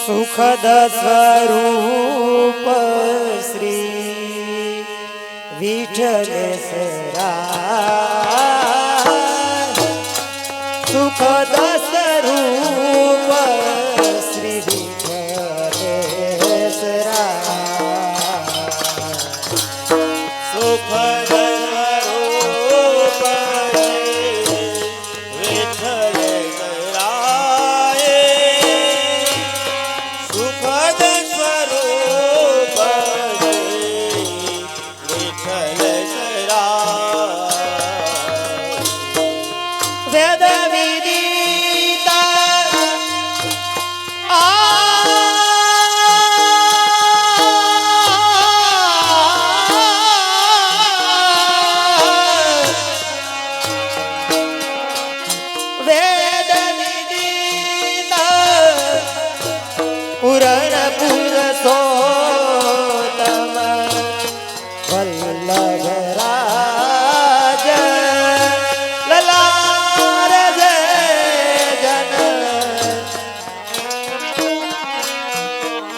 सुखद स्वरूप श्री विठ्ठलेश्वरा सुखद स्वरूप श्री विठ्ठलेश्वरा सुखद स्वरूप विठ्ठलेश्वरा सुखद स्वरूप विठ्ठलेश्वरा वेद विदिता वेद विदिता पुरण पुरुषोत्तम वल्लभ राज ललार जय जन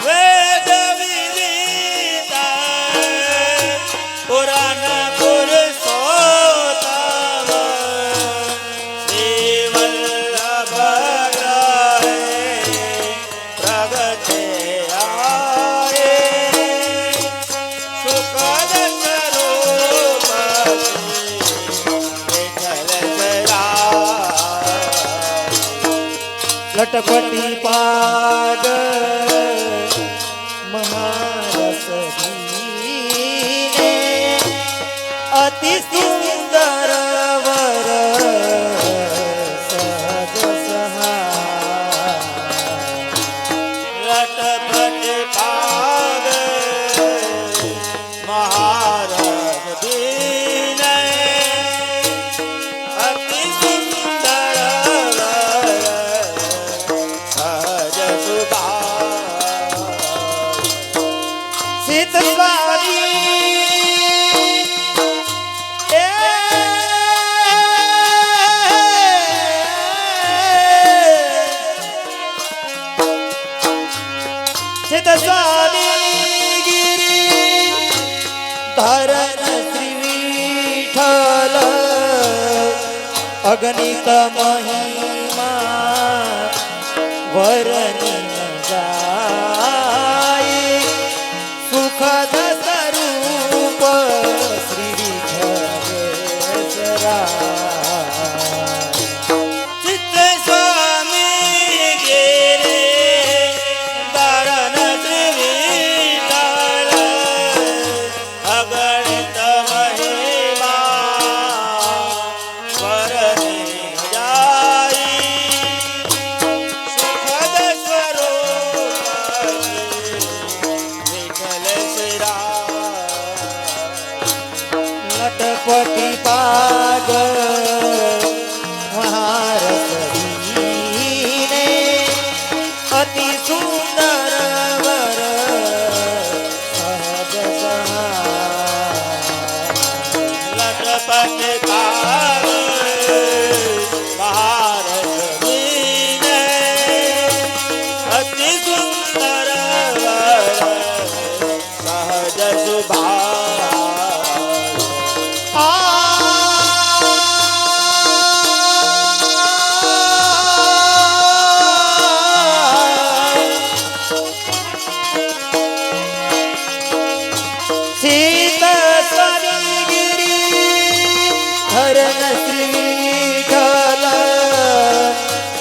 वेद विदिता पुराण पुरुषोत्तम श्री वल्लभ राय प्रगटे आए सुखद स्वरूप विठ्ठलेश्वरा लटपटी पाद महारस दीने अति सुंदर वर सहज सहाय लटपट पाग महाराज दीन अति सुंदर सहज सुभाव सीत स्वामी चित स्वामी गिरी धरण श्री विठ्ठल अगणित महिमा वर्णि न जाय सुखद स्वरूप श्री विठ्ठलेश्वरा चित्त स्वामी गिरे धरण विठ्ठल अगणित महिमा वर्णि न जाई सुखद स्वरूप विठ्ठलेश्वरा लटपटी पाग महारस दीने अति सुंदर वर सहज सहाय लटपट पाग महारस दीने अति सुंदर वर सहज सुभाव सीत स्वामी गिरी धरण श्री विठ्ठल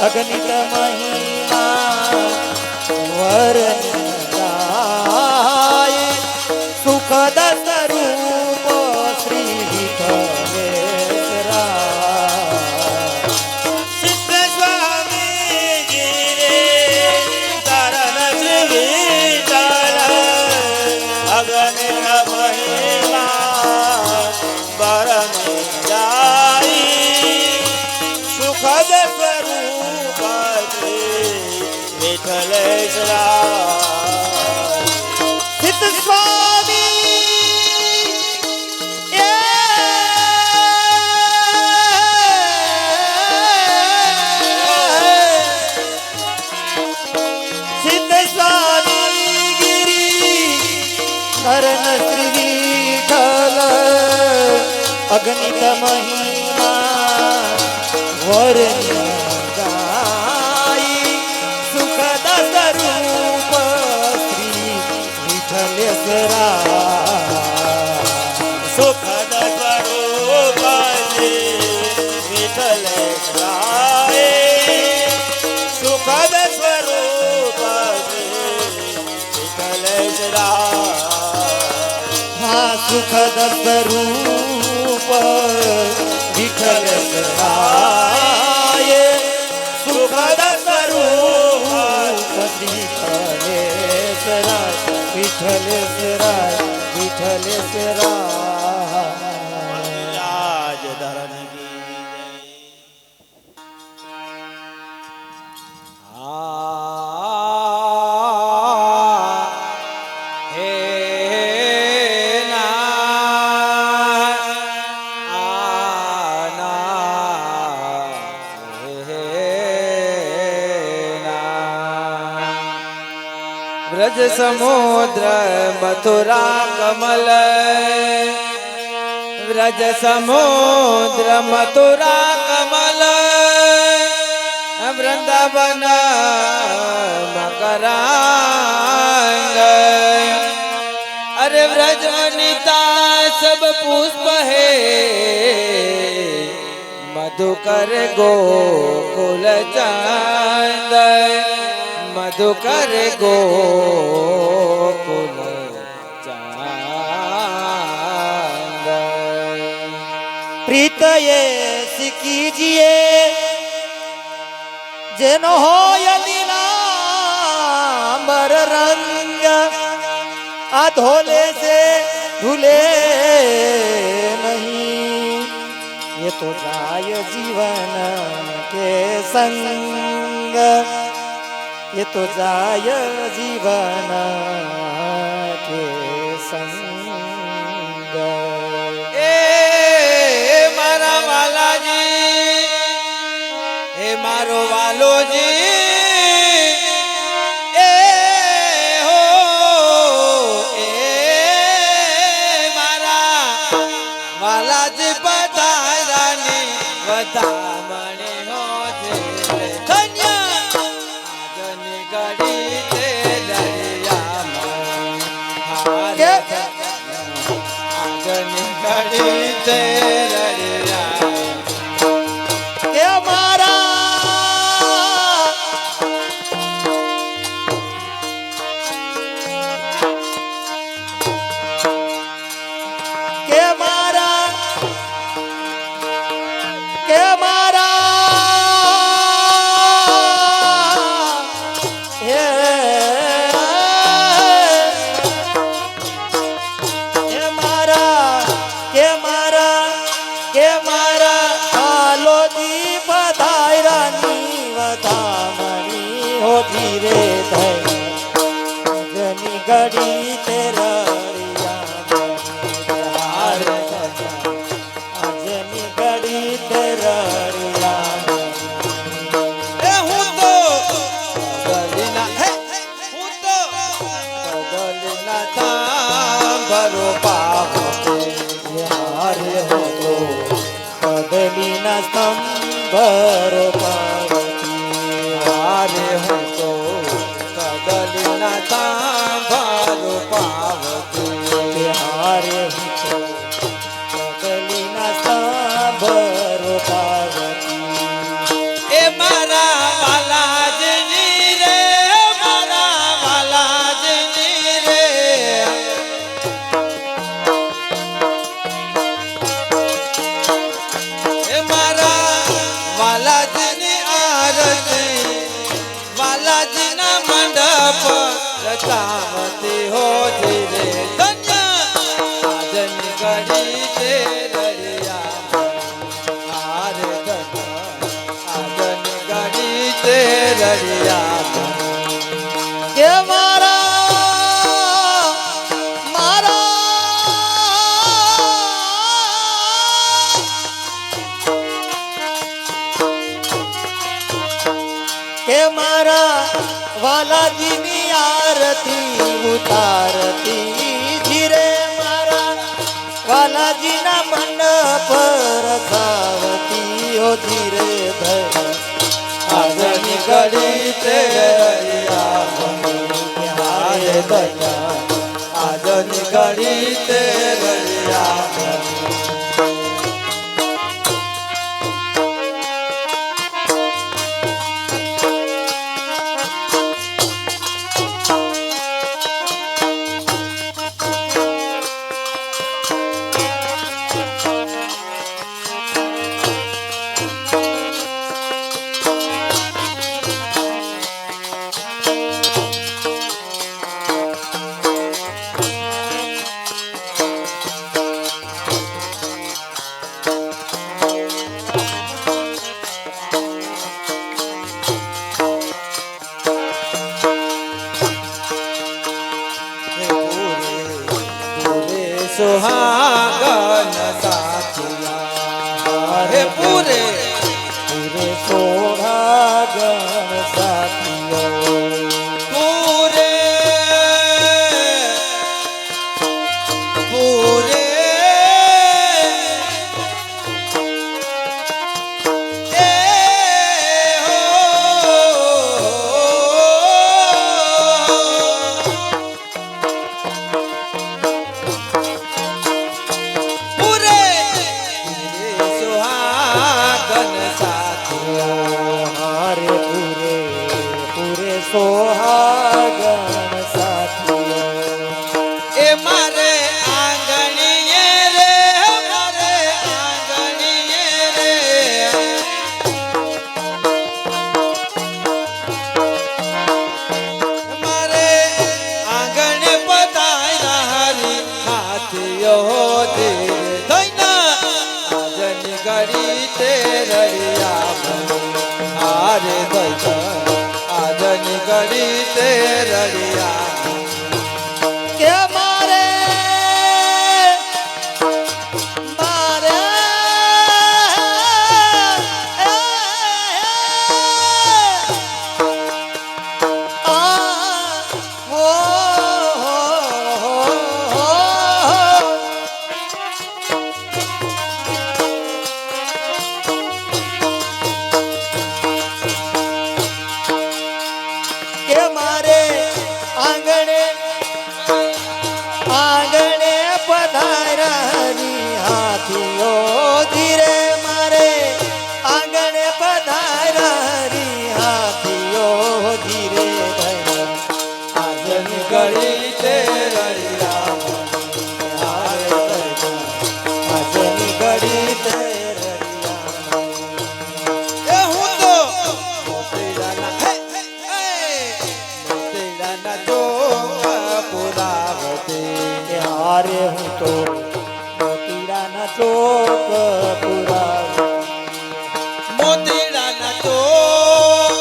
अगणित महिमा वर्णि न जाय सुखद स्वरूप श्री विठ्ठलेश्वरा चित्त स्वामी गिरे धरण विठ्ठल अगणित महिमा वर्णि जाई स्वरूप श्री विठ्ठलेश्वरा सिद्ध स्वामी सिद्ध स्वामी गिरी हरण श्री विठ्ठल अगणित महिमा वर्ण्य गाई सुखद स्वरूप श्री विठ्ठलेश्वरा सुखद स्वरूप श्री विठ्ठलेश्वरा सुखद स्वरूप श्री विठ्ठलेश्वरा हा सुखद स्वरूप विठ्ठलेश्वराय सुखद स्वरूप विठ्ठलेश्वराय विठ्ठलेश्वराय विठ्ठलेश्वराय राज धरण की ब्रज समुद्र मथुरा कमल ब्रज समुद्र मथुरा कमल वृंदावन मकरांग अरे व्रज वनिता सब पुष्प है मधुकर गोकुल चंद मधुकर गोकुल चांद प्रीत ये कीजिए जेनो हो नीलांबर रंग अधोले से धुले नहीं ये तो जाय जीवन के संग ये तो जाय जीवन के संग ए मारा वाला जी ए मारो वालो जी ए हो ए मारा वाला जी बतारानी बता मणे हो जे धन्य आजनी गड़ी ते दरिया में हारे आजनी गड़ी ते दरिया के मारा के मारा के मारा के मारा के मारा के मारा आलो दीप धायरानी वधामणी हो धीरे धैर्य जनी गड़ी तेरा जनी गड़ी तेरा ए हूँ तो बदलना है हूँ तो बदलना था बरो पाप हारे हो तो कदली न स्तंभर पार्वती हारे हूँ तो बदलना था बरो पावती हारे हो तो कदली न स्तंभर पार्वती ए मारा वाला जनी रे मारा वाला जनी रे ए मारा वाला जनी आरती वाला जना मंडप रचावती हो धीरे धन्य आजनी गड़ी ते रड़िया आरे धन्य आज એ મારા વાલાજીની આરતી ઉતારતી ધીરે મારા વાલાજીના મંડપ રસાવતી હો ધીરે ધર આજની ઘડી તે રળિયા હારે દયા આજની ઘડી તે રળિયા સુહાગન સાથિયા હે પૂરે પૂરે સોહાગણ સાથીઓ પૂરે પૂરે એ પૂરે સુહાગન સાથિયા હારે પૂરે પૂરે સોહાગણ સાથીઓ એ મારે આંગણીએ રે મારે આંગણીએ રે મારે આંગણે પધાર્યા હરી હાથીઓ ધીરે થઈના આજની ઘડી તે રળિયા હારે દઈના આજની ઘડી તે રળિયા કે મારે મારે હો કે મારે આંગણે આંગણે પધારી હાથીઓ ધીરે મારે આંગણે પધારી હાથીઓ ધીરે ધર આજની ઘડી તે રળિયા હારે ધર આજની ઘડી તે રળિયા એ હું તો મોતીડાના હે મોતીડાના ચોક પુરાવતી કે હારે હું તો મોતીડાના ચોક પુરાવ મોતીડાના ચોક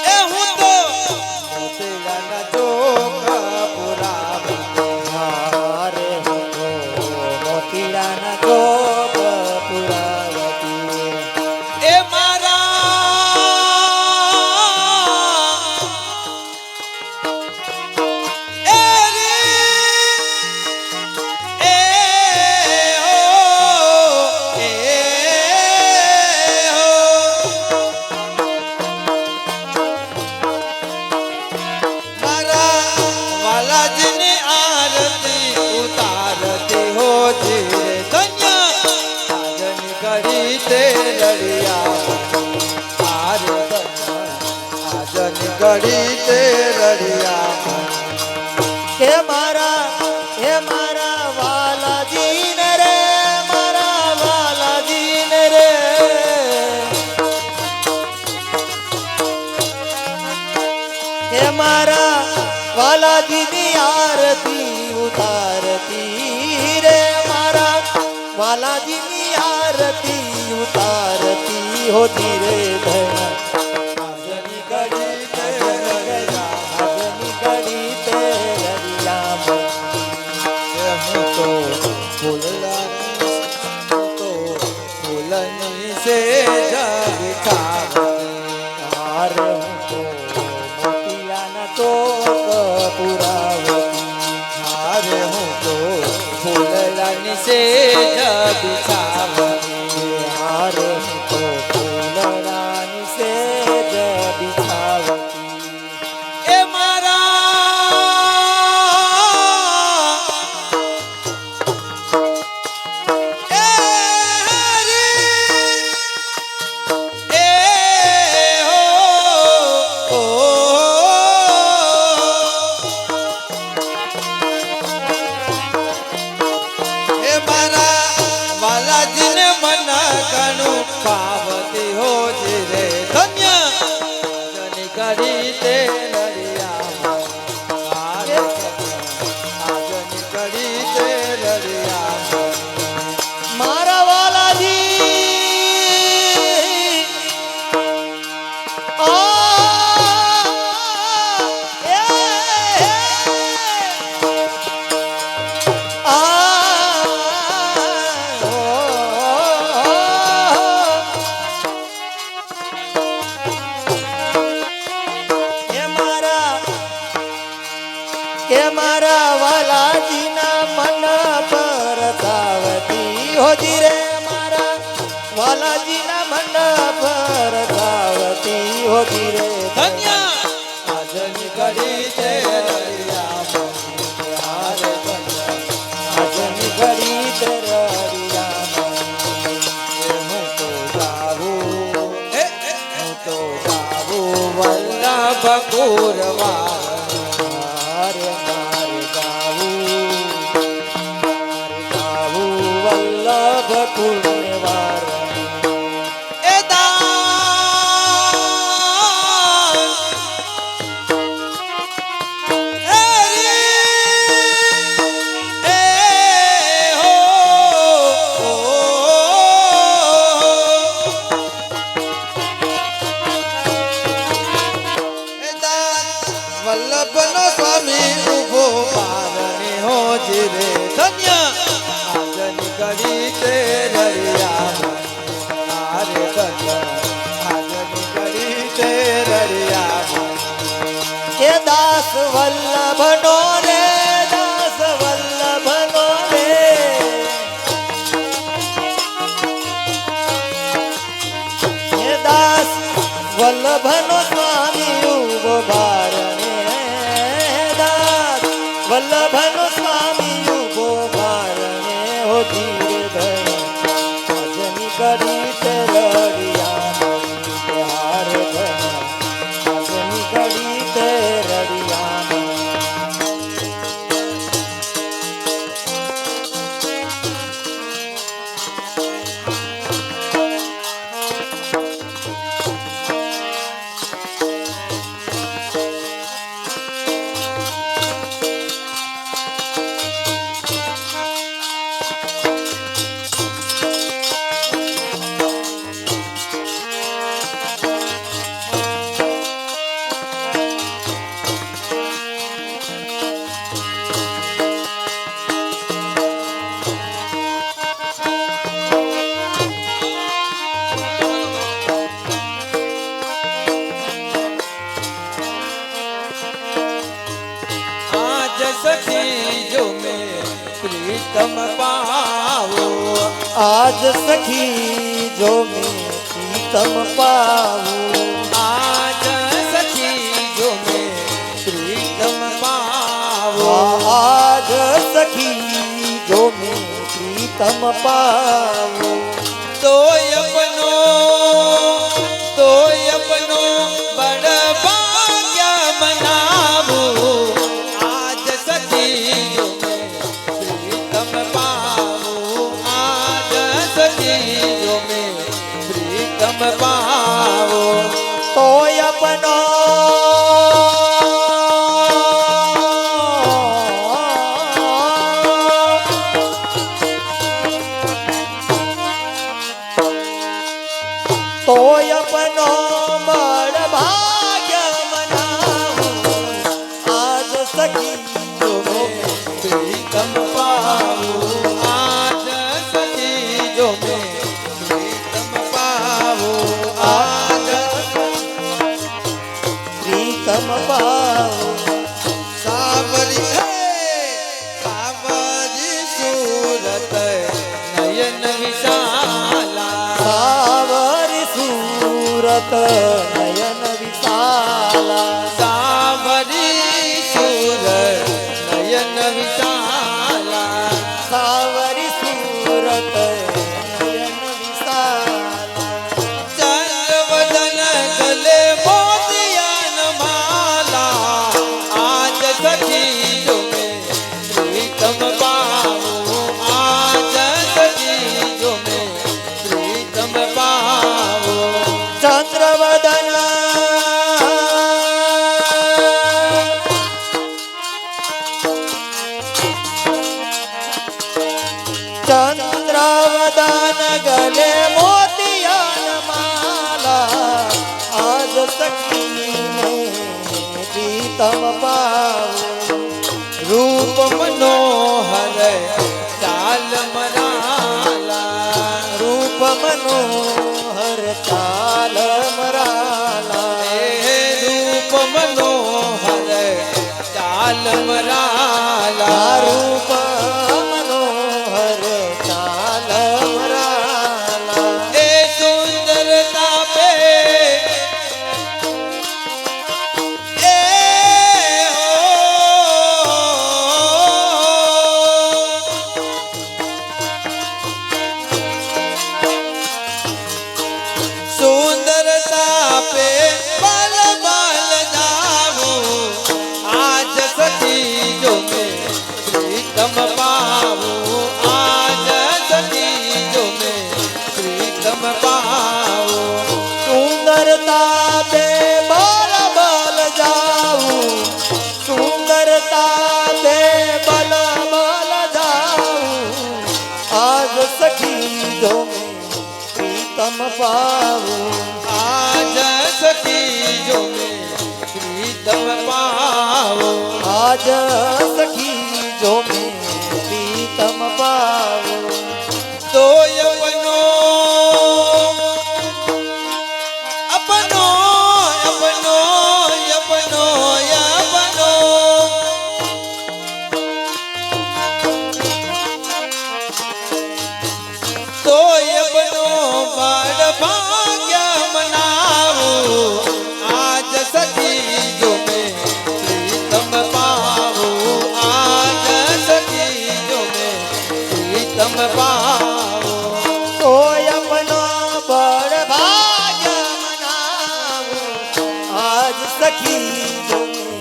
એ હું તો મોતીડાના ચોક પુરાવતી હારે હું તો મોતીડાના ચોક પુરાવતી એ મારા એ રે એ મારા વાલાજીની આરતી ઉતારતી હો ધીરે ધન્ય આજની ઘડી તે રળિયા હારે ધન્ય આજની ઘડી તે રળિયા કે મારા વાલાજીને રે મારા વાલાજીને રે કે મારા વાલાજીની આરતી ઉતારતી રે મારા વાલાજીની આરતી ઉતારતી હો ધીરે ધર આજની ઘડી તે રળિયા આજની ઘડી તે રળિયા હું તો ફૂલડાની હું તો फूलरानी से जब बिछावती हार तो फूलरानी से जब बिछावती ए मारा ए हरी ए हो ए मारा वाला जिन मन कनु पावती हो जी रे धन्य जनी करी ते लड़िया जनी करी ते लड़िया मारा वाला जी आ ए आ के मारा वाला जीना मन पर धावती हो जी रे मारा वाला जीना मन पर धावती हो जी रे धन्य आजनी करी ते लड़िया हार धन्य आजनी घड़ी तेरिया हूँ तो जाऊ हूँ तो बाबू वल्लभ कुरवार मारे मारे बाबू वल्लभ पुण्यवार ए दान ए रे ए हो ए दान वल्लभ नो स्वामी उभो पारणे हो जी रे धन्य आजनी करी ते लड़िया आरे धन्य आजनी करी ते लड़िया के दास वल्लभ नो रे दास वल्लभ नो रे के दास वल्लभ नो स्वामी उभो बारणे दास वल्लभ नो स्वामी उभो बारणे हो धीरे धर आजनी करी ते लड़िया हार धर आजनी करी ते लड़िया आज सखी जो मैं प्रीतम पाओ आज सखी जो मैं प्रीतम पाऊं आज सखी जो मैं प्रीतम पाओ आज सखी जो मैं प्रीतम पाऊं तो अपनो बड़ भाग्य मनावो आज सखी जो मैं प्रीतम पाओ आज सखी जो मैं प्रीतम पाओ तो अपनो चंद्रावदान गले मोतियान माला आज सखी ने प्रीतम पाऊ रूप मनोहर चाल मराला रूप मनोहर चाल मराला रूप मनोहर चाल मराला रूप मनोहर चाल मराला ए सुंदरता पे ए सुंदरता पे बल बल जाऊं आज सखी जो मैं प्रीतम पाऊं आज सखी जो मैं प्रीतम पाऊं सुंदरता पे बल बल जाऊं सुंदरता पे बल बल जाऊं आज सखी जो मैं प्रीतम पाऊं आज सखी जो मैं प्रीतम पाऊं आज सखी जो मैं प्रीतम पाऊं तो अपनो अपनो अपनो अपनो अपनो तो अपनो बड़ भाग्य मनाऊं आज सखी जो मैं प्रीतम पाऊं आज सखी जो मैं प्रीतम पाऊं तो अपनो बड़ भाग्य मनाऊं आज सखी जो मैं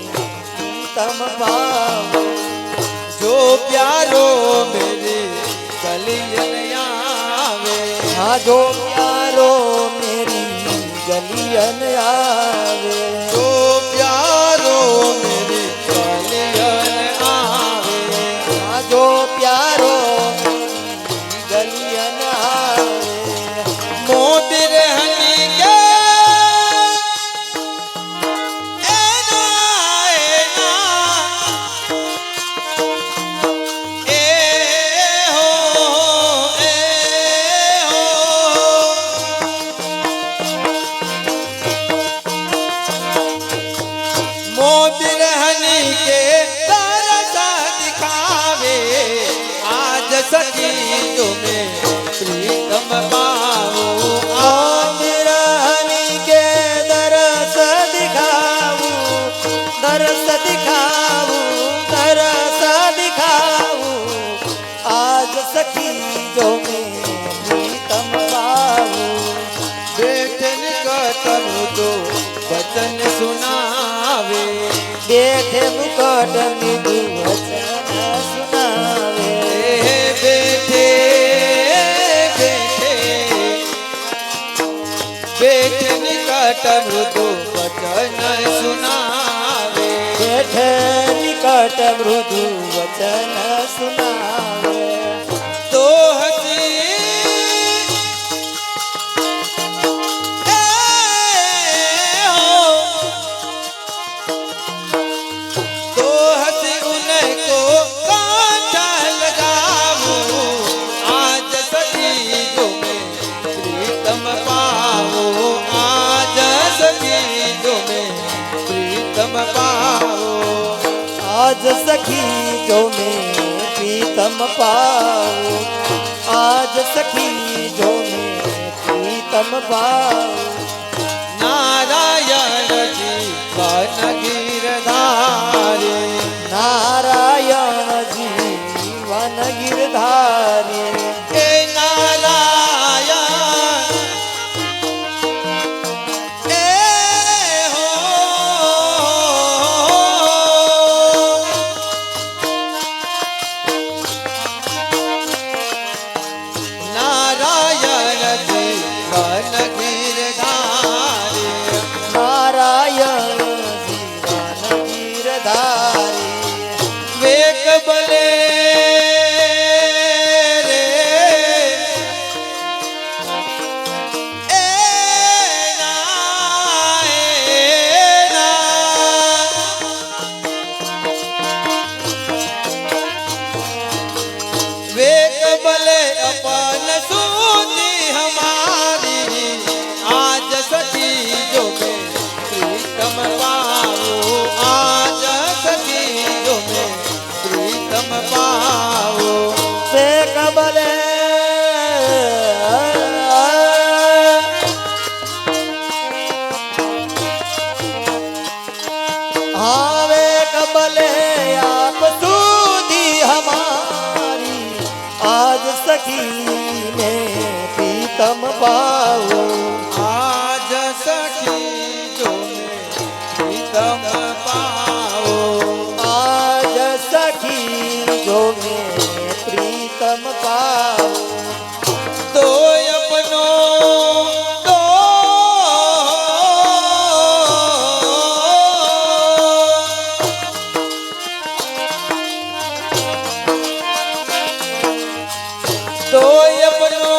प्रीतम पाऊं जो प्यारो मेरे गलियन आवे हाँ जो प्यारो मेरी गलियन आवे जो प्यारो मेरे गलियन आवे हाँ जो प्यारो मेरी गलियन आवे मोती रहनी के एना एना ए हो मोती रहनी के तरसा दिखावे आज सखी जो मैं प्रीतम पाऊं आज रानी के दरस दिखाऊं दरस दिखाऊं दरस दिखाऊं आज सखी जो मैं प्रीतम पाऊं बेटन का तब तो वचन सुनावे बैठे मुकुट मृदु वचन सुनावे बैठे बैठे बैठे निकट मृदु वचन सुनावे बैठे निकट मृदु वचन सुनावे तो हसी तो हसी उनको कांटा लगाऊं आज सखी जो मैं प्रीतम पाऊं आज सखी जो मैं प्रीतम पाऊं आज सखी जो मैं प्रीतम पाऊं आज सखी जो मैं प्रीतम पाऊं नारायण जीवन गिरधारी नारायण जीवन गिरधारी हे नारायण ए हो नारायण जीवन गिरधारी नारायण जीवन गिरधारी वेग बले સખીને પ્રીતમ પાવું આજ સખી જો પ્રીતમ પાવો આજ સખી જો મેં પ્રીતમ પાવું તો અપનો તો અપનો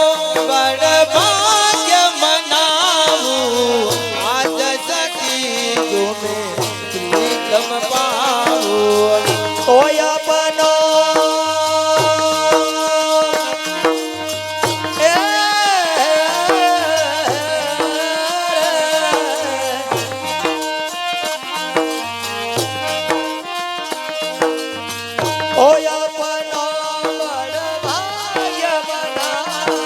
બડ ભાગ્ય મનાવું આજ સખી જો મેં પ્રીતમ પાવું તોય બનો ઓય બનો બડ ભાગ્ય બનાવો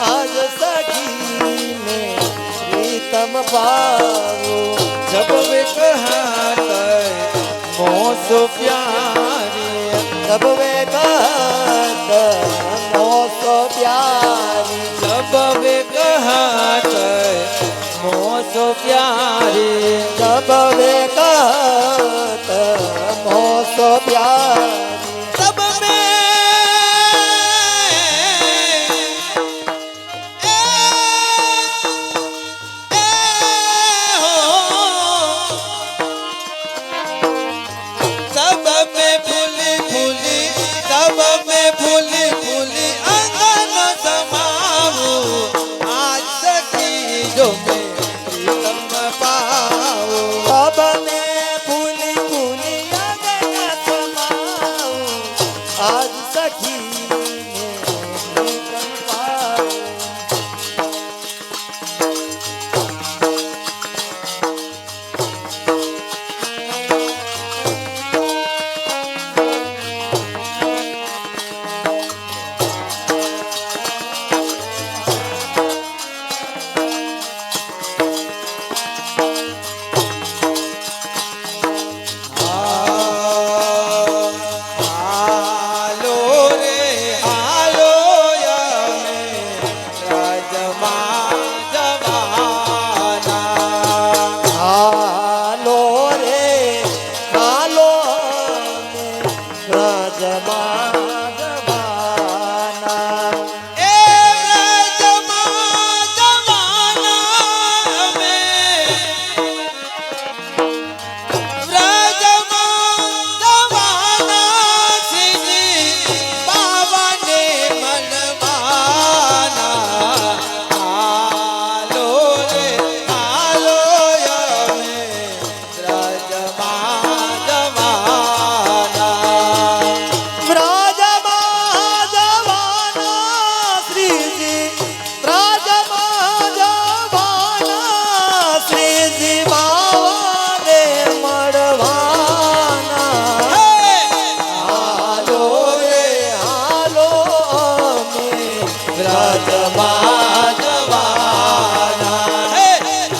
આજ સખીને પ્રીતમ પાવો जब वे कहत मोसो प्यारी जब वे कहत मोसो प्यारी जब वे कहत मोसो प्यारी जब वे कहत मोसो प्यारी तब मैं तब मैं फूली फूली तब मैं फूली फूली अंगन समाऊं आज सखी जो मैं प्रीतम पाऊं अब मैं फूली फूली अगन समाऊं आज सखी ने प्रीतम पाऊं हालो रे हालो यमे राजमा जवाना हालो रे हालो ने राजमा जवाना ए राजमा जवाना में राजमा जवाना सीधी बाबा ने मनवाना हालो रे हालो यमे राजमा जवाना राजमा जवाना श्रीजी राजमा जवाना श्रीजी बाबा ने मड़वाना हालो रे हालो में राजमा जवाना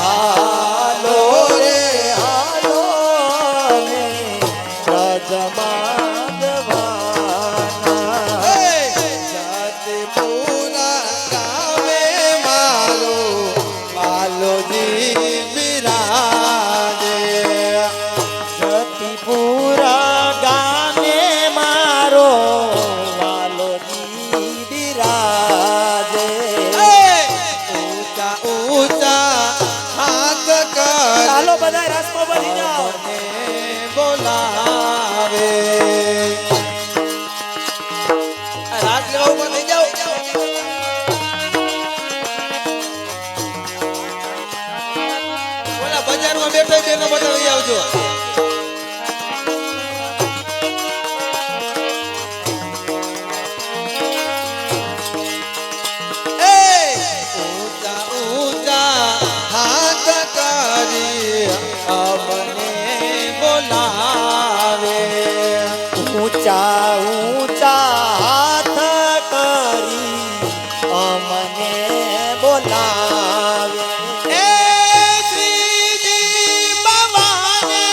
हालो रे हालो में राजमा जवाना पूरा गावे मारो मालो जी बिराजे જતીપુરા ગામે મારો વાલોજી બિરાજે ऊंचा ऊंचा हाथ कर ચાલો બધા રાસમાં બની જાઓ ने बोलावे रात लगाओ पर नहीं जाओ बोला बाजार में बैठो बेनो बतावी आवજો ऊंचा ऊंचा हाथ करी अपने बोलावे ઊંચા ઊંચા હાથ કરી અમને બોલાવે ए श्री जी बाबा ने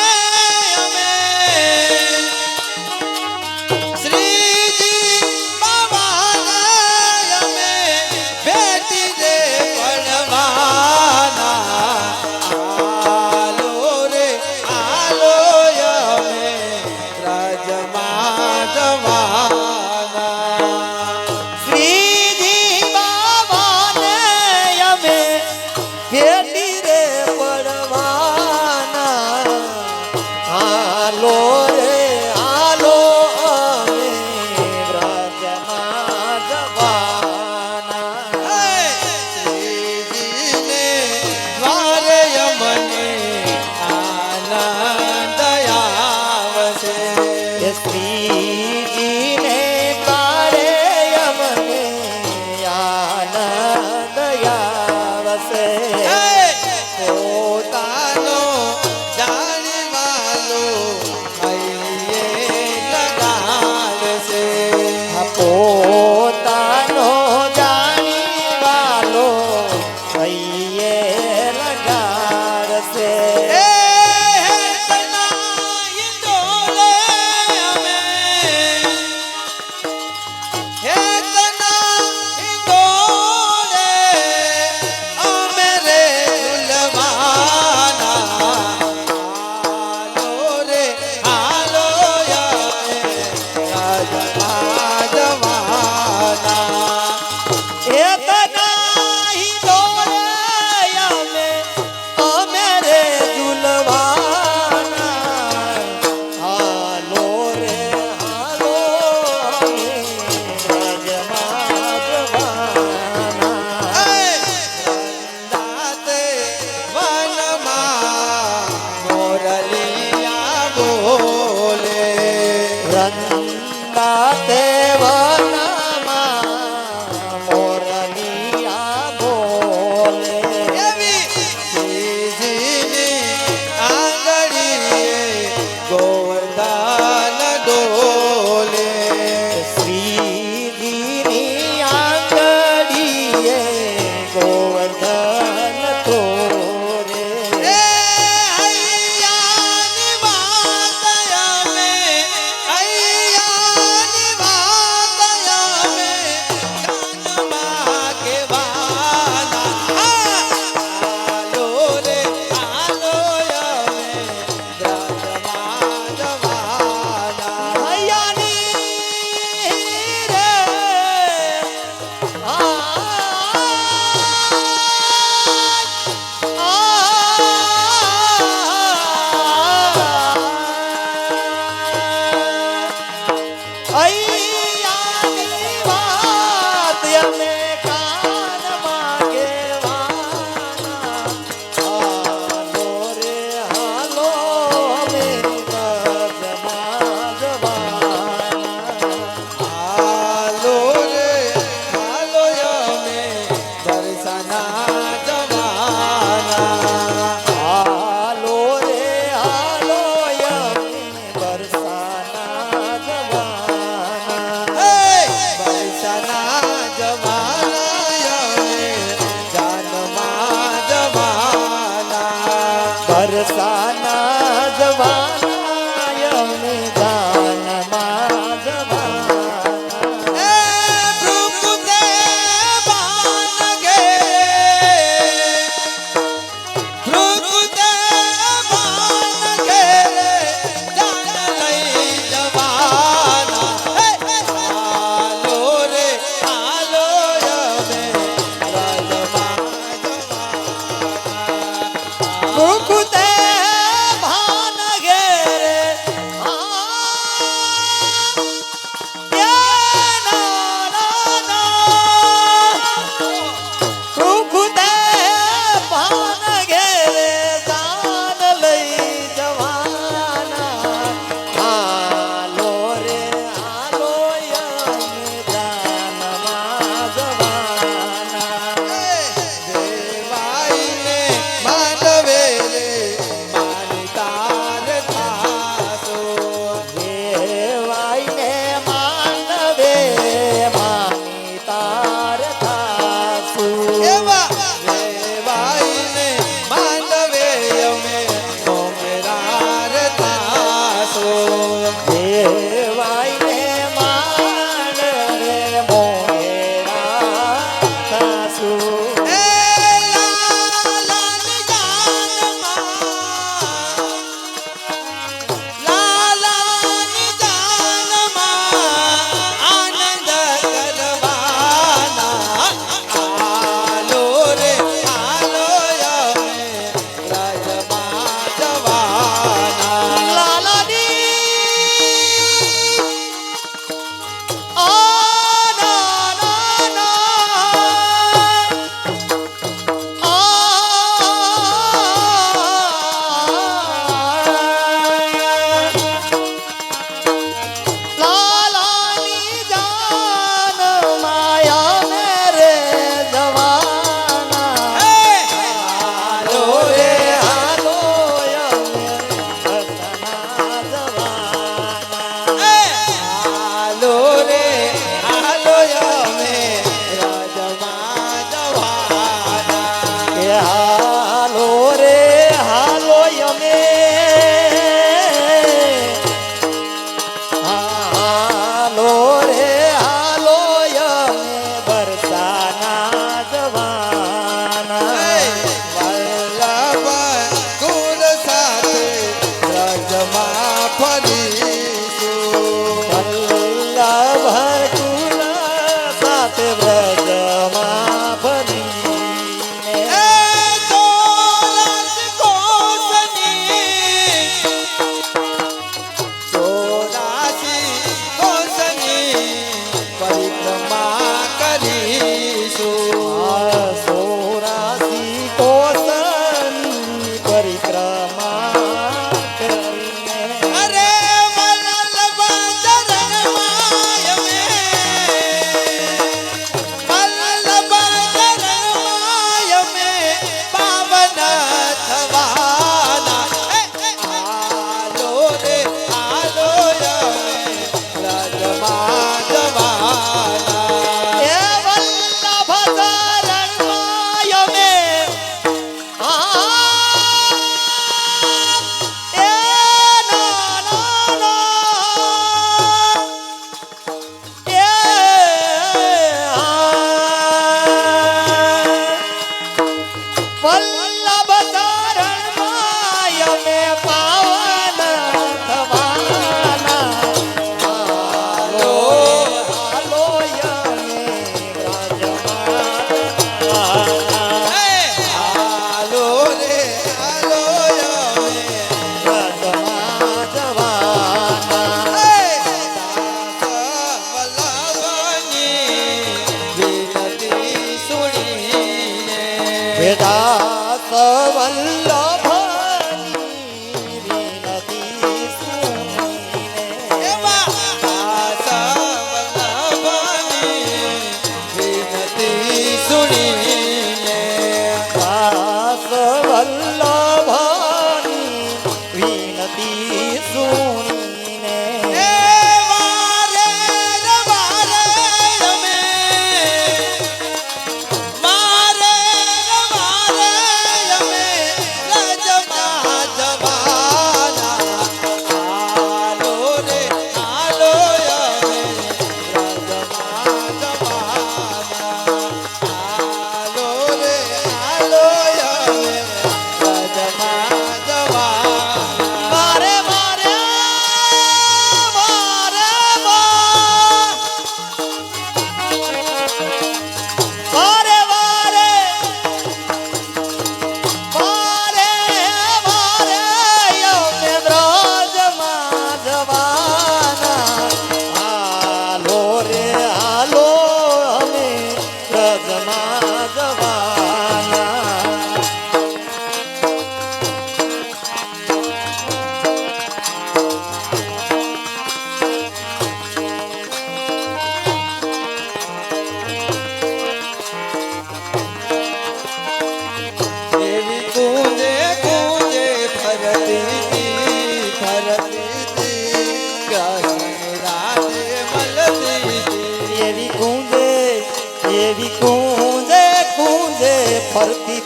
એવી કુંજે કુંજે ફરતી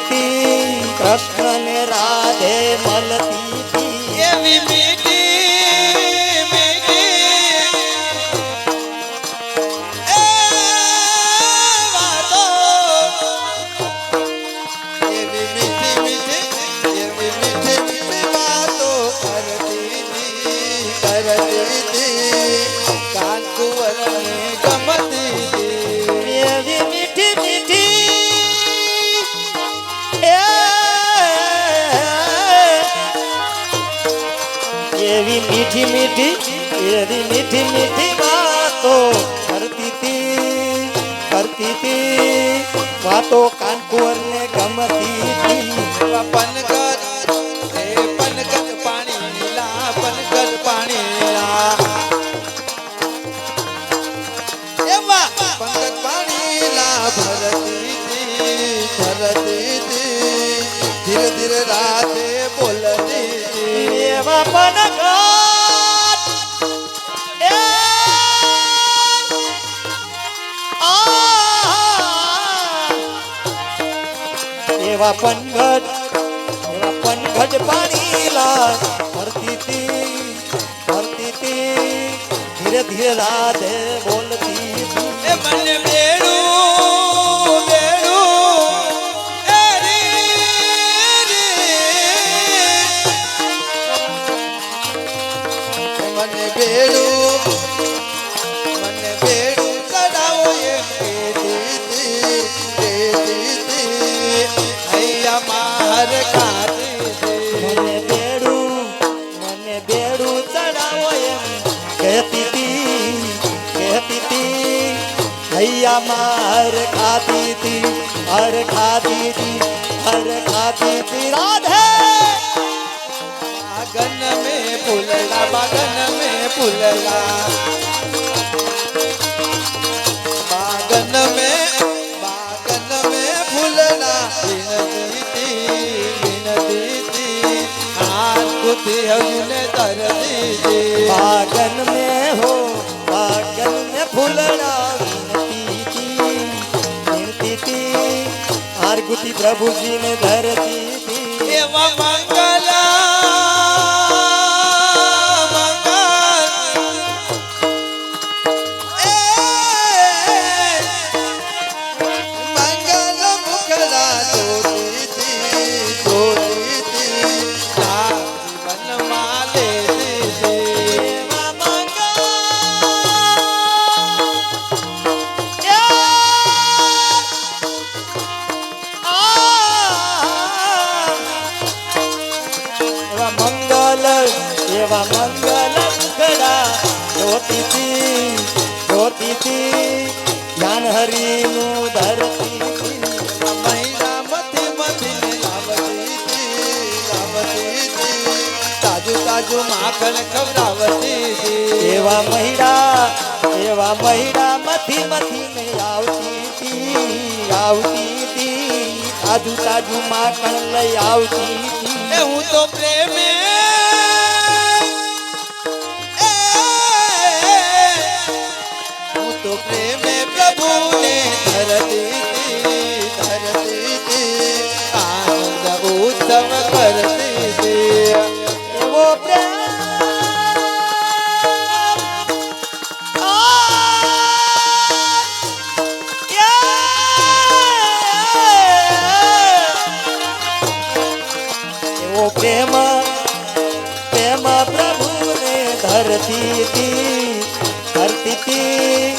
તી કૃષ્ણ ને રાધે મળતી તી એવી મીઠી મીઠી એ વાતો એવી મીઠી મીઠી વાતો કરતી કાંકુવરને ગમતી હતી. એવી મીઠી મીઠી એવી મીઠી મીઠી વાતો કરતી તી વાતો કાનપુર ને ગમતી તી એવા પનગત એ પનગત પાણી લીલા પનગત પાણી લીલા એવા પંગત પાણી લા ભરતી ધીરે ધીરે રાતે બોલતી એવા પનગત એવા પનઘટ પાણી લા ભરતી તી ધીરે ધીરે રાધે બોલતી તી એ મને બેડું બેડું એ મને બેડું ચડાવો એમ કેતી હૈયા માર ખાતી મને બેડું ચડાવો એમ કહેતી તી હૈયા માર ખાતી તી રાધે बागन में फूलला बागन में फूलला बागन में फूलला विनती आंखों हजने तर दीजिए बागन में फूलड़ा विनती ती आरगुती प्रभु जी ने धरती थी एवा मंगला મંગલ મુખડા જોતી जीवन माले दीजिए એવા મંગલ મુખડા જોતી તી ધ્યાન હરિનું ધરતી તી મહિલા મથી મથી લાવતી તાજુ તાજુ માખણ ખવડાવતી એવા મહિડા મથી ને આવતી તી તાજુ માખણ લઈ આવતી તી એ હું તો પ્રેમે પ્રભુને ધરતી આનંદ ઉત્સવ કરતી એવો પ્રેમ એવો પ્રેમ પ્રભુને ધરતી તી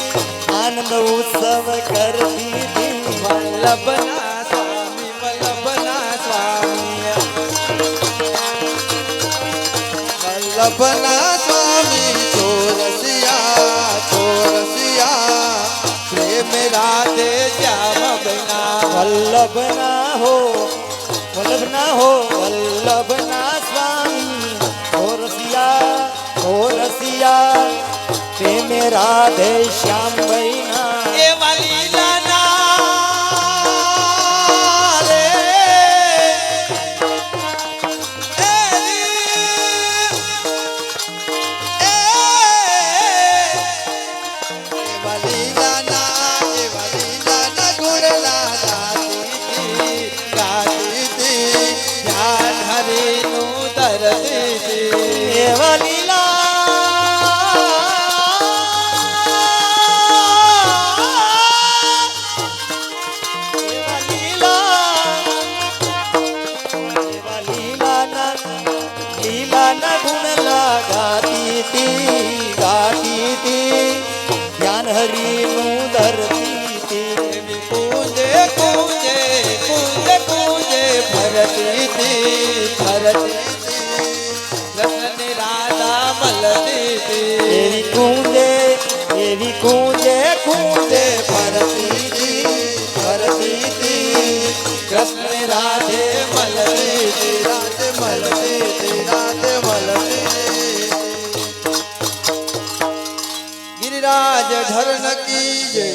આનંદ ઉત્સવ કરતી તી વલ્લભના સ્વામી વલ્લભના સ્વામી ચોરસિયા પ્રેમ રાધે શ્યામ બના વલ્લભના સ્વામી હોરસિયા પ્રેમ રાધે શ્યામ બૈના એ વાલીલાના રે લીલાના ગુણલા ગાતી હતી. ધ્યાન હરિનું ધરતી હતી. એવા લીલા એવા લીલાના ગુણ ગાતી હતી ધ્યાન હરિનું ધરતી હતી. કુંજે કુંજે કુંજે કુંજે ભરતી હતી ભરતી કૃષ્ણની રાધા મળતી હતી. એવી કૂંજે કૂંજે ફરતી હતી કૃષ્ણ રાધે મળતી હતી. રાતે મળતી. ગિરિરાજ ધરણ કી જય